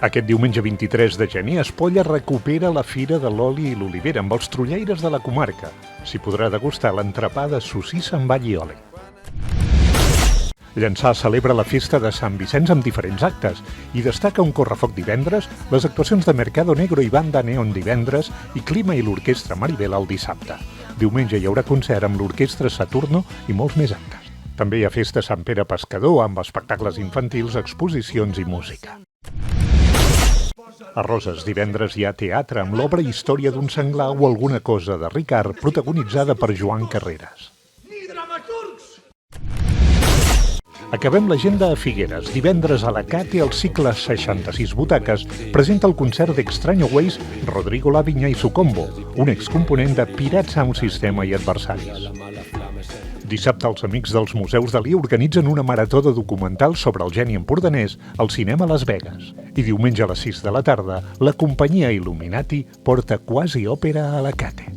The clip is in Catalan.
Aquest diumenge 23 de gener, Espolla recupera la Fira de l'Oli i l'Olivera amb els trollaires de la comarca. S'hi podrà degustar l'entrepà de sossissa amb all i oli. Llançà celebra la festa de Sant Vicenç amb diferents actes i destaca un correfoc divendres, les actuacions de Mercado Negro i Banda Neon divendres i Clima i l'Orquestra Maribel el dissabte. Diumenge hi haurà concert amb l'Orquestra Saturno i molts més actes. També hi ha festa Sant Pere Pescador amb espectacles infantils, exposicions i música. A Roses divendres hi ha teatre amb l'obra Història d'un senglar o alguna cosa de Ricard, protagonitzada per Joan Carreras. Acabem l'agenda a Figueres. Divendres a la Cate, el cicle 66 butaques presenta el concert d'Extraño Ways Rodrigo Laviña i su combo, un excomponent de Pirate Sound System i Adversaris. Dissabte els amics dels Museus Dalí organitzen una marató de documentals sobre el geni empordanès al cinema Las Vegas. I diumenge a les 6 de la tarda, la companyia Illuminati porta Quasi Òpera a la Cate.